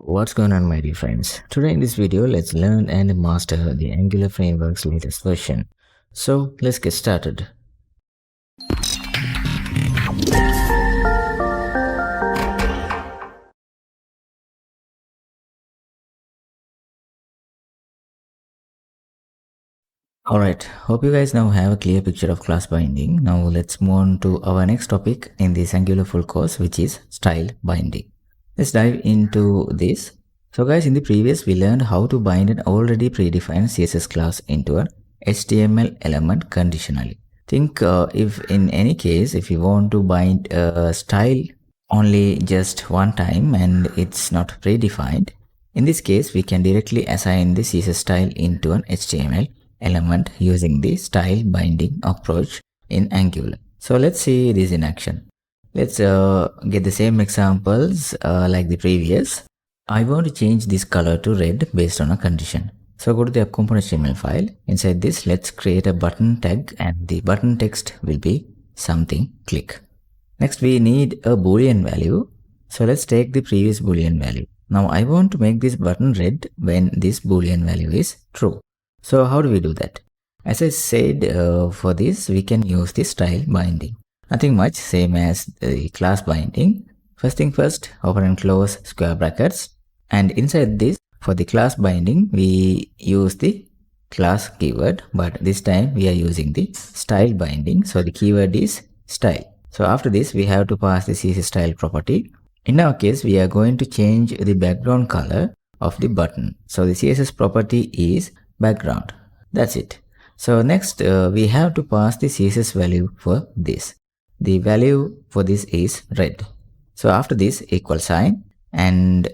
What's going on, my dear friends? Today in this video, let's learn and master the Angular framework's latest version. So let's get started. Alright, hope you guys now have a clear picture of class binding. Now let's move on to our next topic in this Angular full course, which is style binding. Let's dive into this. So guys, in the previous we learned how to bind an already predefined CSS class into an HTML element conditionally. Think if in any case, if you want to bind a style only just one time and it's not predefined, in this case we can directly assign the CSS style into an HTML element using the style binding approach in Angular. So let's see this in action. Let's get the same examples like the previous. I want to change this color to red based on a condition. So go to the app.component.html file. Inside this, let's create a button tag and the button text will be something click. Next, we need a boolean value. So let's take the previous boolean value. Now I want to make this button red when this boolean value is true. So how do we do that? As I said, for this, we can use the style binding. Nothing much, same as the class binding. First thing first, open and close square brackets. And inside this, for the class binding, we use the class keyword, but this time we are using the style binding. So the keyword is style. So after this, we have to pass the CSS style property. In our case, we are going to change the background color of the button. So the CSS property is background. That's it. So next, we have to pass the CSS value for this. The value for this is red. So after this, equal sign and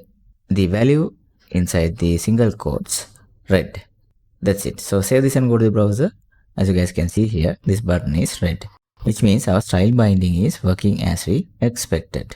the value inside the single quotes red. That's it. So save this and go to the browser. As you guys can see here, this button is red, which means our style binding is working as we expected.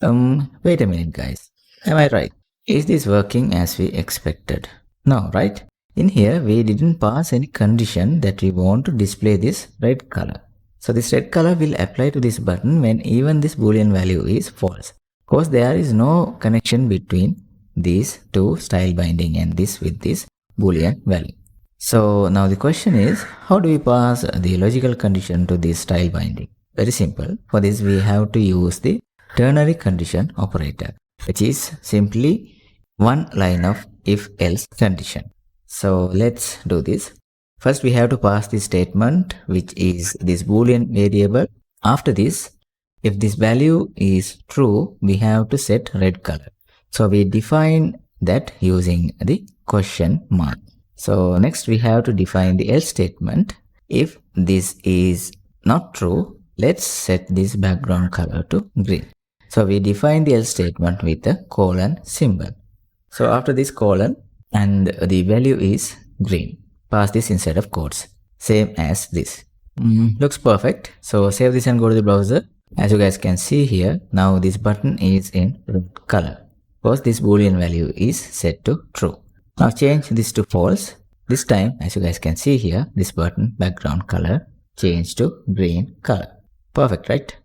Wait a minute, guys. Am I right? Is this working as we expected? No, right? In here, we didn't pass any condition that we want to display this red color. So this red color will apply to this button when even this boolean value is false. Of course, there is no connection between these two style binding and this with this boolean value. So now the question is, how do we pass the logical condition to this style binding? Very simple. For this, we have to use the ternary condition operator, which is simply one line of if-else condition. So let's do this. First, we have to pass this statement, which is this boolean variable. After this, if this value is true, we have to set red color. So we define that using the question mark. So next we have to define the else statement. If this is not true, let's set this background color to green. So we define the else statement with a colon symbol. So after this colon and the value is green, pass this inside of quotes, same as this. Looks perfect. So save this and go to the browser. As you guys can see here, now this button is in red color because this boolean value is set to true. Now change this to false. This time, as you guys can see here, this button background color changed to green color. Perfect, right?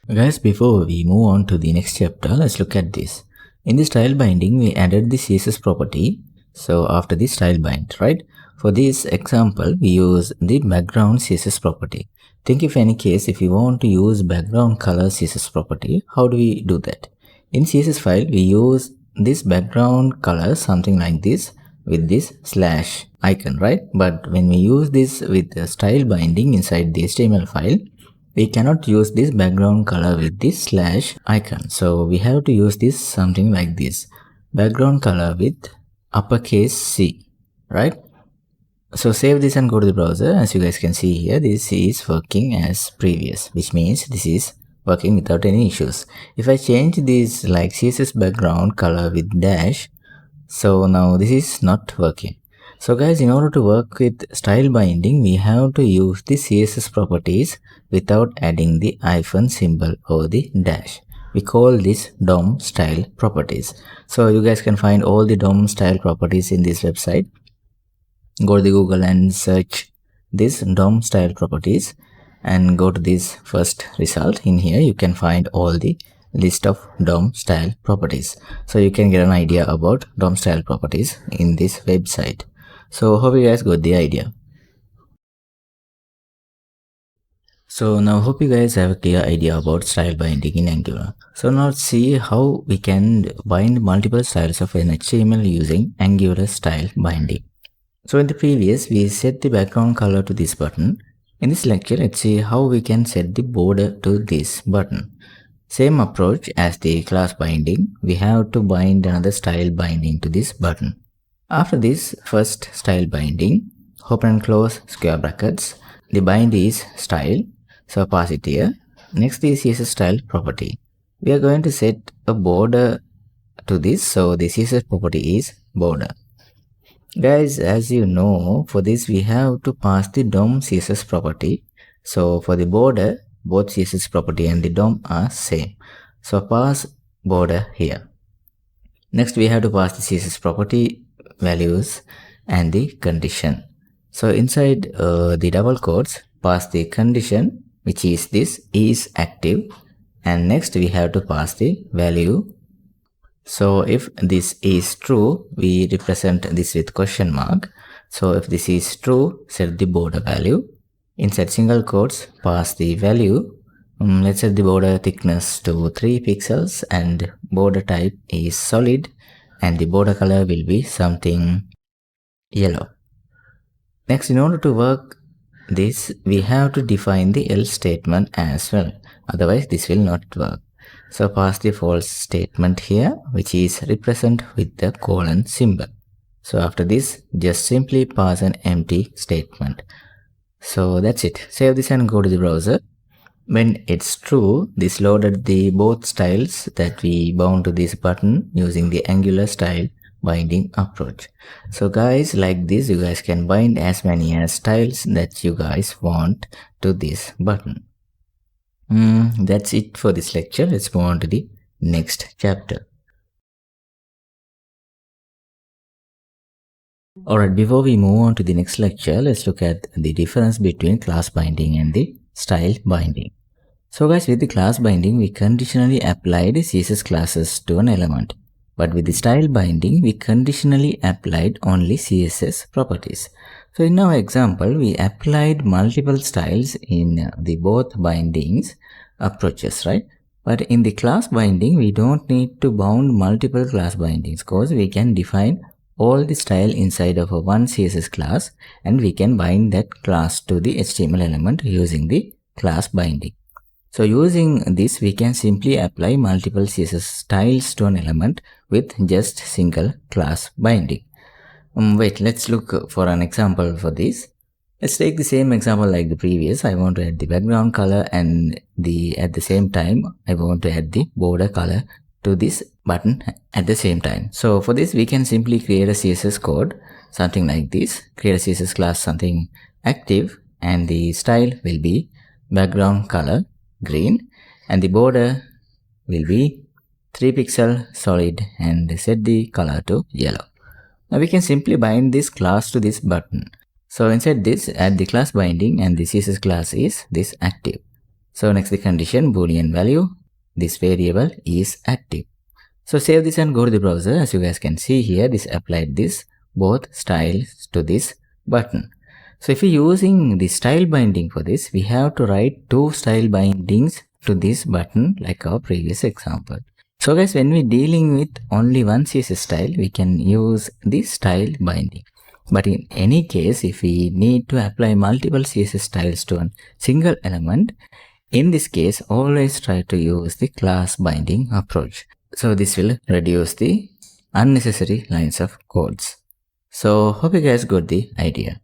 Guys, before we move on to the next chapter, let's look at this. In the style binding, we added the CSS property. So after the style bind, right? For this example, we use the background CSS property. Think if any case, if you want to use background color CSS property, how do we do that? In CSS file, we use this background color, something like this, with this slash icon, right? But when we use this with the style binding inside the HTML file, we cannot use this background color with this slash icon. So we have to use this something like this, background color with uppercase C, right? So save this and go to the browser. As you guys can see here, this is working as previous, which means this is working without any issues. If I change this like CSS background color with dash, so now this is not working. So guys, in order to work with style binding, we have to use the CSS properties without adding the hyphen symbol or the dash. We call this DOM style properties. So you guys can find all the DOM style properties in this website. Go to the Google and search this DOM style properties and go to this first result. In here you can find all the list of DOM style properties, so you can get an idea about DOM style properties in this website. So hope you guys got the idea. So now hope you guys have a clear idea about style binding in Angular. So now let's see how we can bind multiple styles of an HTML using Angular style binding. So in the previous, we set the background color to this button. In this lecture, let's see how we can set the border to this button. Same approach as the class binding, we have to bind another style binding to this button. After this first style binding, open and close square brackets, the bind is style, so pass it here. Next is CSS style property. We are going to set a border to this, so the CSS property is border. Guys, as you know, for this we have to pass the DOM CSS property. So for the border, both CSS property and the DOM are same. So pass border here. Next we have to pass the CSS property values and the condition. So inside the double quotes, pass the condition, which is this is active, and next we have to pass the value. So if this is true, we represent this with question mark. So if this is true, set the border value. Inside single quotes, pass the value. Let's set the border thickness to 3 pixels and border type is solid, and the border color will be something yellow. Next, in order to work this, we have to define the else statement as well. Otherwise, this will not work. So pass the false statement here, which is represent with the colon symbol. So after this, just simply pass an empty statement. So that's it. Save this and go to the browser. When it's true, this loaded the both styles that we bound to this button using the Angular style binding approach. So guys, like this, you guys can bind as many as styles that you guys want to this button. That's it for this lecture. Let's move on to the next chapter. Alright, before we move on to the next lecture, let's look at the difference between class binding and the style binding. So guys, with the class binding, we conditionally applied CSS classes to an element. But with the style binding, we conditionally applied only CSS properties. So in our example, we applied multiple styles in the both bindings approaches, right? But in the class binding, we don't need to bound multiple class bindings because we can define all the style inside of a one CSS class, and we can bind that class to the HTML element using the class binding. So using this, we can simply apply multiple CSS styles to an element with just single class binding. Wait, let's look for an example for this. Let's take the same example like the previous. I want to add the background color and at the same time, I want to add the border color to this button at the same time. So for this, we can simply create a CSS code, something like this. Create a CSS class, something active, and the style will be background color green, and the border will be 3 pixel solid, and set the color to yellow. Now we can simply bind this class to this button. So inside this, add the class binding, and the CSS class is this active. So next the condition boolean value, this variable is active. So save this and go to the browser. As you guys can see here, this applied this both styles to this button. So if you're using the style binding for this, we have to write 2 style bindings to this button like our previous example. So guys, when we're dealing with only one CSS style, we can use the style binding. But in any case, if we need to apply multiple CSS styles to a single element, in this case, always try to use the class binding approach. So this will reduce the unnecessary lines of codes. So hope you guys got the idea.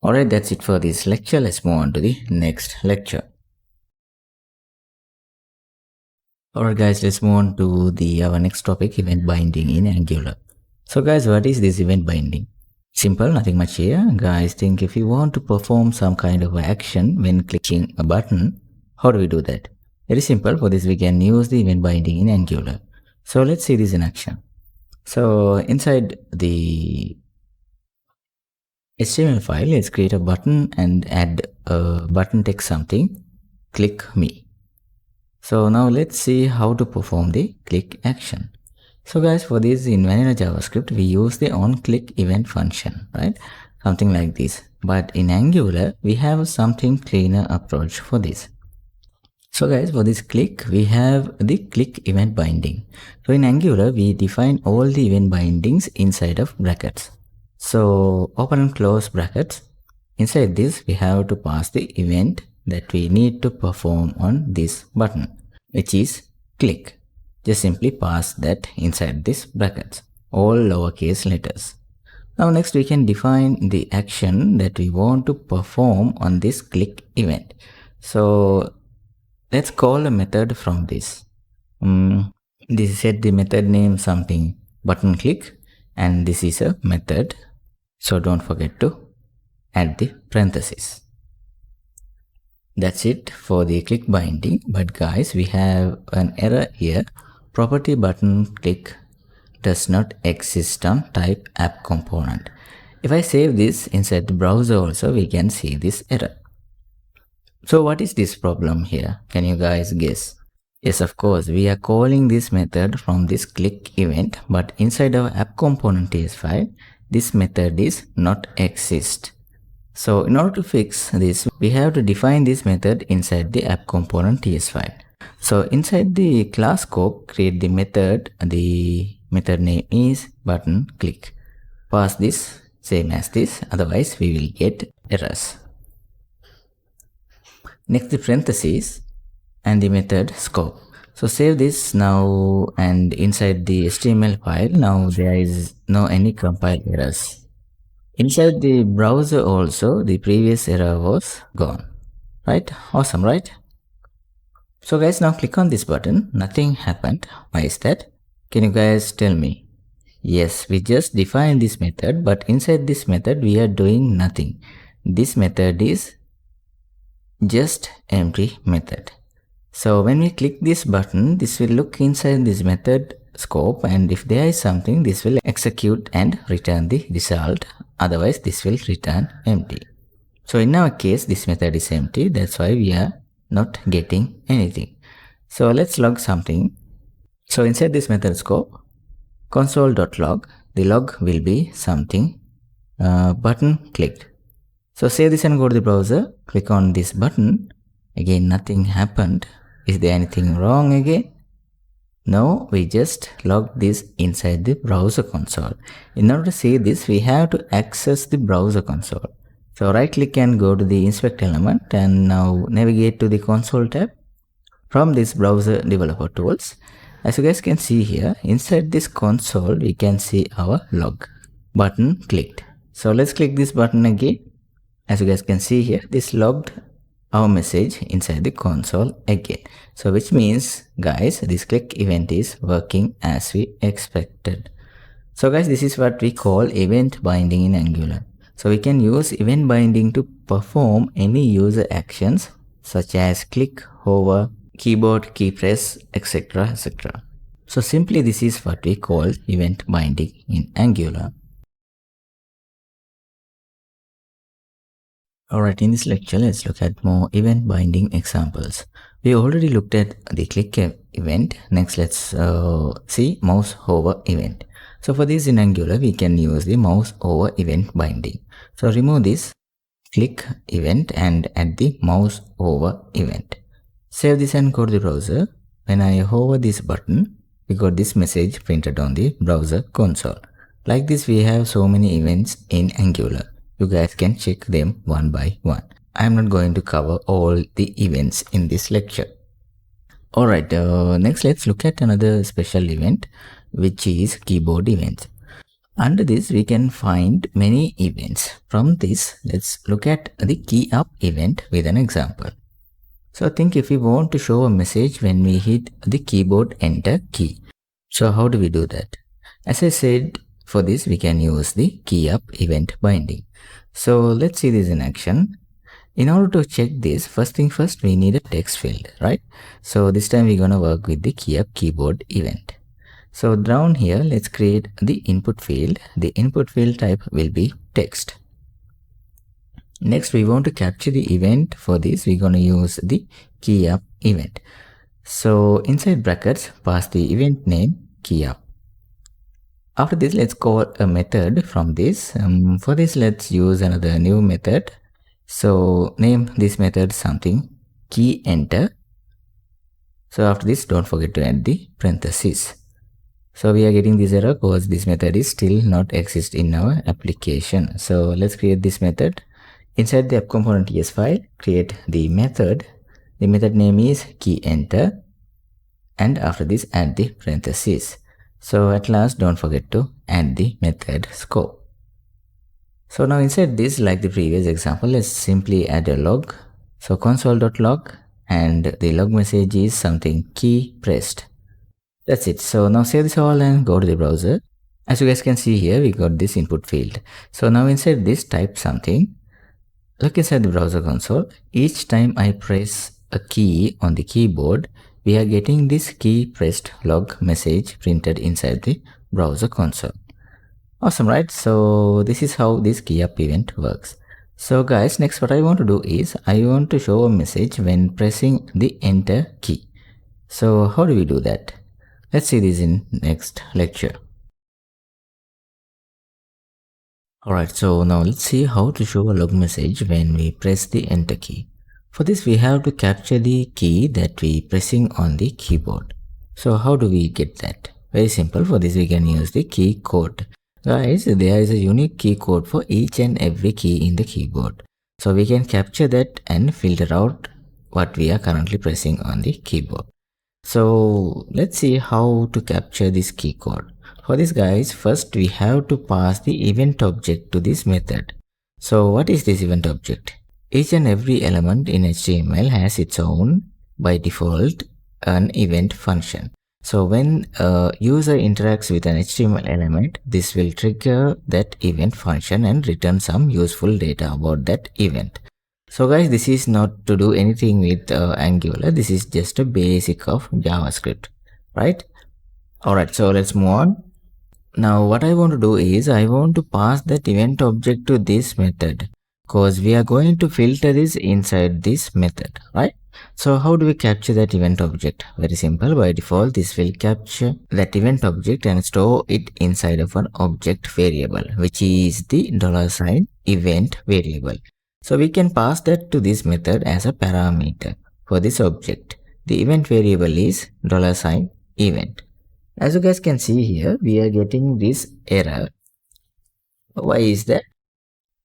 Alright, that's it for this lecture. Let's move on to the next lecture. Alright guys, let's move on to our next topic, event binding in Angular. So guys, what is this event binding? Simple, nothing much here. Guys, think if you want to perform some kind of action when clicking a button, how do we do that? Very simple. For this, we can use the event binding in Angular. So let's see this in action. So inside the HTML file, let's create a button and add a button text something, click me. So now let's see how to perform the click action. So guys, for this in vanilla JavaScript, we use the onClick event function, right? Something like this. But in Angular, we have something cleaner approach for this. So guys, for this click, we have the click event binding. So in Angular, we define all the event bindings inside of brackets. So open and close brackets. Inside this, we have to pass the event that we need to perform on this button, which is click. Just simply pass that inside this brackets, all lowercase letters. Now next we can define the action that we want to perform on this click event. So let's call a method from this. This is set the method name something button click, and this is a method. So don't forget to add the parentheses. That's it for the click binding. But guys, we have an error here. Property button click does not exist on type app component. If I save this inside the browser also, we can see this error. So what is this problem here? Can you guys guess? Yes, of course, we are calling this method from this click event, but inside our app component TS file, this method is not exist. So in order to fix this, we have to define this method inside the app component TS file. So inside the class scope, create the method name is button click. Pass this same as this, otherwise we will get errors. Next, the parentheses and the method scope. So save this now, and inside the HTML file, now there is no any compile errors. Inside the browser also, the previous error was gone. Right? Awesome, right? So guys, now click on this button. Nothing happened. Why is that? Can you guys tell me? Yes, we just defined this method, but inside this method, we are doing nothing. This method is just empty method. So when we click this button, this will look inside this method scope, and if there is something, this will execute and return the result. Otherwise, this will return empty. So in our case, this method is empty. That's why we are not getting anything. So let's log something. So inside this method scope, console.log, the log will be something button clicked. So save this and go to the browser, click on this button. Again, nothing happened. Is there anything wrong again? No, we just logged this inside the browser console. In order to see this, we have to access the browser console. So right click and go to the inspect element, and now navigate to the console tab. From this browser developer tools, as you guys can see here, inside this console, we can see our log button clicked. So let's click this button again. As you guys can see here, this logged our message inside the console again. So which means, guys, this click event is working as we expected. So guys, this is what we call event binding in Angular. So we can use event binding to perform any user actions such as click, hover, keyboard, key press, etc. etc. So simply this is what we call event binding in Angular. Alright, in this lecture, let's look at more event binding examples. We already looked at the click event. Next, let's see mouse hover event. So for this in Angular, we can use the mouse over event binding. So remove this click event and add the mouse over event. Save this and go to the browser. When I hover this button, we got this message printed on the browser console. Like this, we have so many events in Angular. You guys can check them one by one. I am not going to cover all the events in this lecture. Alright, next let's look at another special event, which is keyboard events. Under this, we can find many events. From this, let's look at the key up event with an example. So think if we want to show a message when we hit the keyboard enter key. So how do we do that? As I said, for this, we can use the key up event binding. So let's see this in action. In order to check this, first thing first, we need a text field, right? So this time we're going to work with the key up keyboard event. So down here, let's create the input field. The input field type will be text. Next, we want to capture the event. For this, we're going to use the keyUp event. So inside brackets, pass the event name keyUp. After this, let's call a method from this. For this, let's use another new method. So name this method something key enter. So after this, don't forget to add the parentheses. So we are getting this error because this method is still not exist in our application. So let's create this method. Inside the app component ES file, create the method. The method name is key enter. And after this, add the parentheses. So at last, don't forget to add the method scope. So now inside this, like the previous example, let's simply add a log. So console.log, and the log message is something key pressed. That's it. So now save this all and go to the browser. As you guys can see here, we got this input field. So now inside this, type something. Look inside the browser console. Each time I press a key on the keyboard, we are getting this key pressed log message printed inside the browser console. Awesome, right? So this is how this keyUp event works. So guys, next what I want to do is I want to show a message when pressing the enter key. So how do we do that? Let's see this in next lecture. Alright, so now let's see how to show a log message when we press the enter key. For this, we have to capture the key that we pressing on the keyboard. So how do we get that? Very simple. For this, we can use the key code. Guys, there is a unique key code for each and every key in the keyboard. So we can capture that and filter out what we are currently pressing on the keyboard. So let's see how to capture this key code. For this, guys, first we have to pass the event object to this method. So what is this event object? Each and every element in HTML has its own, by default, an event function. So when a user interacts with an HTML element, this will trigger that event function and return some useful data about that event. So guys, this is not to do anything with Angular. This is just a basic of JavaScript, right? Alright, so let's move on. Now what I want to do is I want to pass that event object to this method, because we are going to filter this inside this method, right? So how do we capture that event object? Very simple. By default, this will capture that event object and store it inside of an object variable, which is the $event variable. So we can pass that to this method as a parameter for this object. The event variable is $event. As you guys can see here, we are getting this error. Why is that?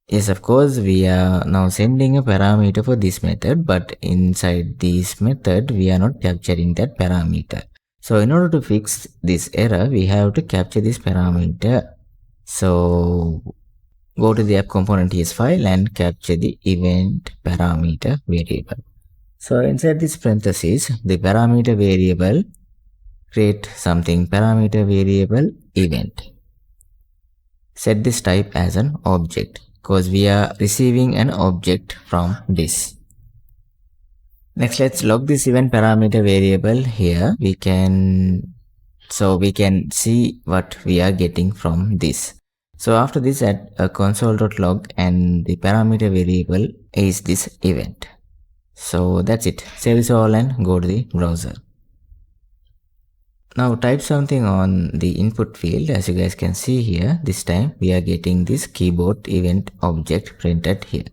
Yes, of course, we are now sending a parameter for this method, but inside this method, we are not capturing that parameter. So in order to fix this error, we have to capture this parameter. So go to the app component ES file and capture the event parameter variable. So inside this parentheses, the parameter variable, create something parameter variable event. Set this type as an object, because we are receiving an object from this. Next, let's log this event parameter variable here. We can see what we are getting from this. So after this, add a console.log and the parameter variable is this event. So that's it. Save this all and go to the browser. Now type something on the input field. As you guys can see here, this time we are getting this keyboard event object printed here.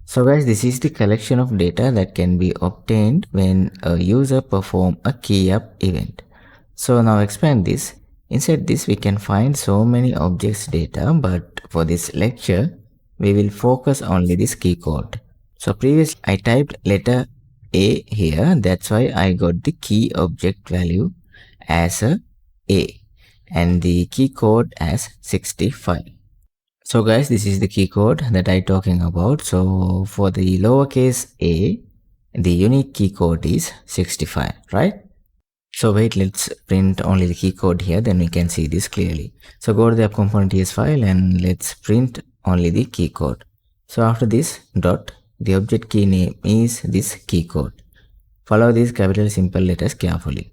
So guys, this is the collection of data that can be obtained when a user perform a keyUp event. So now expand this. Inside this, we can find so many objects data, but for this lecture, we will focus only this key code. So previously I typed letter A here. That's why I got the key object value as a and the key code as 65. So guys, this is the key code that I talking about. So for the lowercase a, the unique key code is 65, right? So wait, let's print only the key code here, then we can see this clearly. So go to the app component ES file and let's print only the key code. So after this dot, the object key name is this key code. Follow these capital simple letters carefully.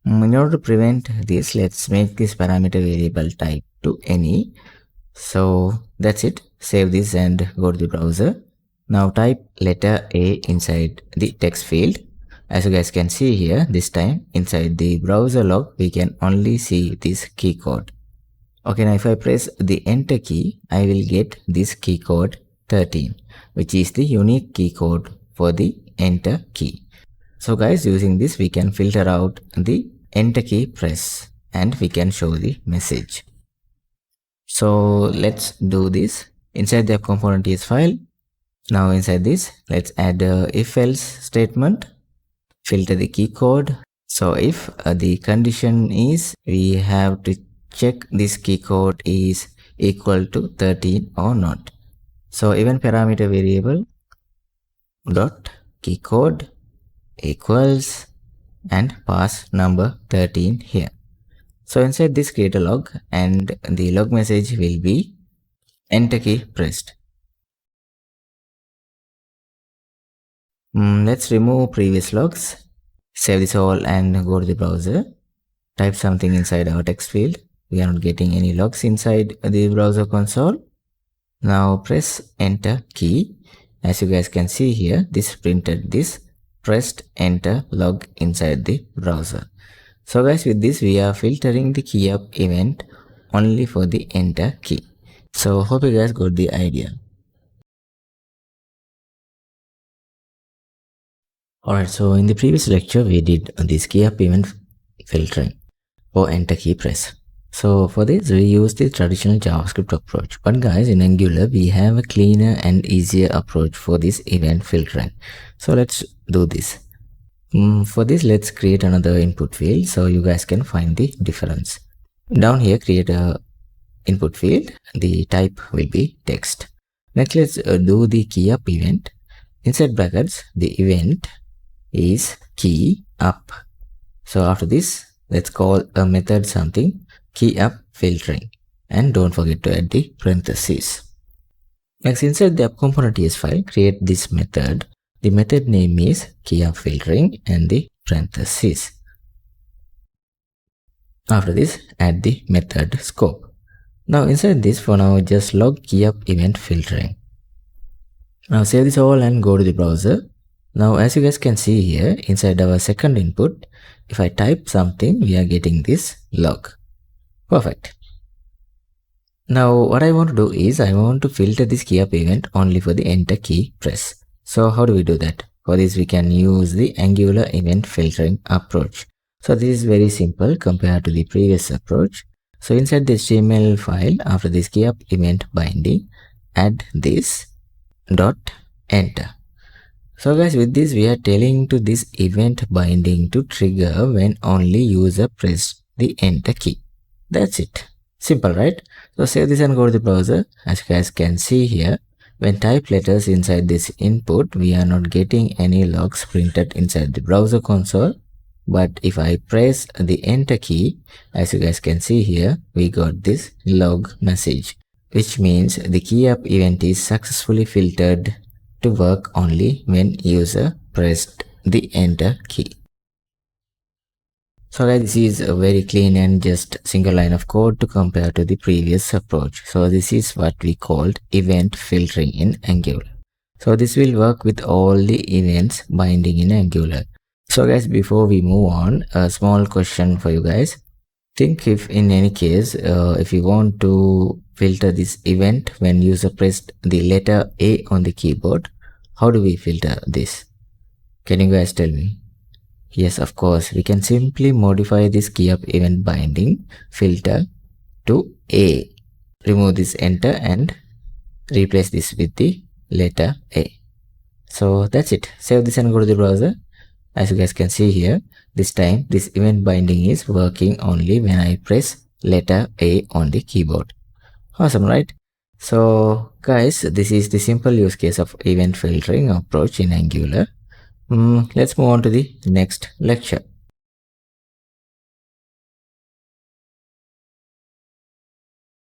In order to prevent this, let's make this parameter variable type to any. So that's it. Save this and go to the browser. Now type letter A inside the text field. As you guys can see here, this time inside the browser log, we can only see this key code. Okay, now if I press the enter key, I will get this key code 13, which is the unique key code for the enter key. So guys, using this, we can filter out the enter key press and we can show the message. So let's do this. Inside the component.ts file, now inside this, let's add a if-else statement, filter the key code. So if the condition is we have to check this key code is equal to 13 or not. So event parameter variable dot key code equals and pass number 13 here. So inside this create a log and the log message will be enter key pressed. Let's remove previous logs. Save this all and go to the browser. Type something inside our text field. We are not getting any logs inside the browser console. Now press enter key. As you guys can see here, this printed this pressed enter log inside the browser. So guys, with this we are filtering the key up event only for the enter key. So hope you guys got the idea. Alright, so in the previous lecture we did this key up event filtering for enter key press. So for this we use the traditional JavaScript approach. But guys, in Angular we have a cleaner and easier approach for this event filtering. So let's do this. For this, let's create another input field so you guys can find the difference. Down here, create a input field. The type will be text. Next, let's do the key up event. Inside brackets, the event is key up. So after this, let's call a method something key up filtering, and don't forget to add the parentheses. Next, inside the app component.ts file, create this method. The method name is key up filtering and the parentheses. After this, add the method scope. Now inside this, for now, just log key up event filtering. Now save this all and go to the browser. Now as you guys can see here, inside our second input, if I type something, we are getting this log. Perfect. Now what I want to do is I want to filter this key up event only for the enter key press. So how do we do that? For this we can use the Angular event filtering approach. So this is very simple compared to the previous approach. So inside the HTML file, after this key up event binding, add this dot enter. So guys, with this we are telling to this event binding to trigger when only user press the enter key. That's it. Simple, right? So save this and go to the browser. As you guys can see here, when type letters inside this input, we are not getting any logs printed inside the browser console. But if I press the enter key, as you guys can see here, we got this log message, which means the key up event is successfully filtered to work only when user pressed the enter key. So guys, this is a very clean and just single line of code to compare to the previous approach. So this is what we called event filtering in Angular. So this will work with all the events binding in Angular. So guys, before we move on, a small question for you guys. Think if in any case, if you want to filter this event when user pressed the letter A on the keyboard, how do we filter this? Can you guys tell me? Yes, of course, we can simply modify this key up event binding filter to A. Remove this enter and replace this with the letter A. So that's it. Save this and go to the browser. As you guys can see here, this time this event binding is working only when I press letter A on the keyboard. Awesome, right? So guys, this is the simple use case of event filtering approach in Angular. Let's move on to the next lecture.